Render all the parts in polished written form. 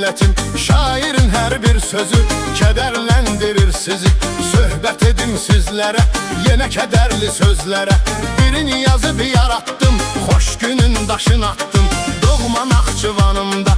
milletim. Şairin her bir sözü kederlendirir sizi. Söhbet edim sizlere yine kederli sözlere. Birini yazıp yarattım, hoş günün daşını attım. Doğma Naxçıvanımda,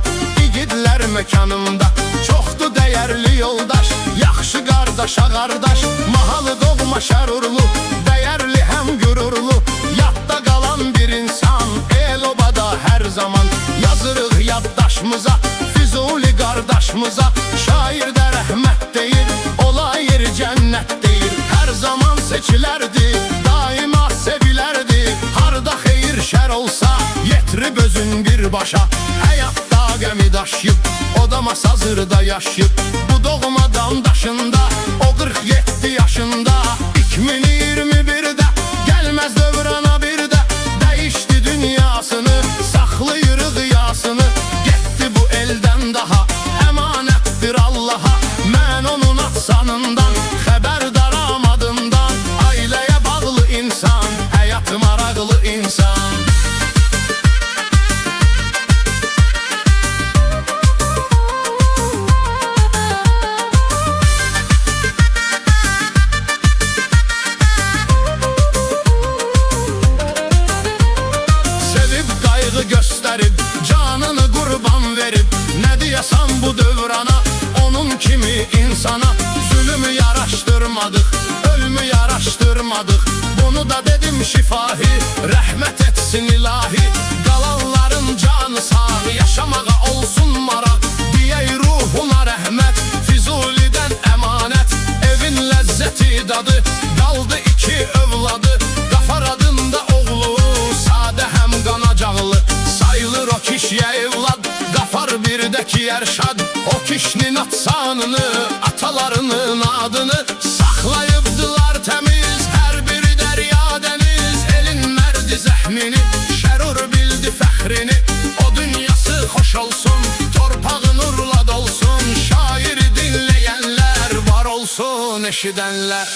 igidler mekanımda. Çoxdu değerli yoldaş, yaxşı qardaşa qardaş. Mahalı doğma şərurlu, değerli hem gururlu. Yadda qalan bir insan, el-obada her zaman. Yazırıq yaddaşımıza, Füzuli qardaşımıza. Şair de rəhmət deyir, ola yeri cənnət deyir. Her zaman seçilərdi, daima sevilərdi. Harda xeyir şər olsa, yetirib özün bir başa. Həyatda qəmi daşıyıb, odama sazırda yaşayıb. Bu doğmadan daşında, o 47 yaşında. 2021'de gelmez dövrana bir de. Değişti dünyasını, saxlayırıq yasını. Getdi bu elden daha, emanettir Allah'a. Mən onun atsanından, xəbərdaram adından. Ailəyə bağlı insan, həyat maraqlı insan. Gösterip, canını kurban verip. Ne diyesem bu dövrana, onun kimi insana. Zulümü yaraştırmadık, ölümü yaraştırmadık. Bunu da dedim şifahi, rəhmət etsin ilahi. Qalanların canı sağ, yaşamağa olsun maraq. Diyey ruhuna rəhmət, Füzulidən əmanət. Evin ləzzəti dadı, qaldı 2 övladı. Qafar adında oğlu, sadə həm qanacaqlı. Sayılır o kişiye evlad, Qafar birdeki Erşad. O kişinin atsanını, atalarının adını saxlayıbdılar təmiz. Hər biri dərya dəniz, elin mərdi zəhmini. Şərur bildi fəxrini, o dünyası xoş olsun. Torpağı nurla dolsun, şairi dinləyənlər var olsun eşidənlər.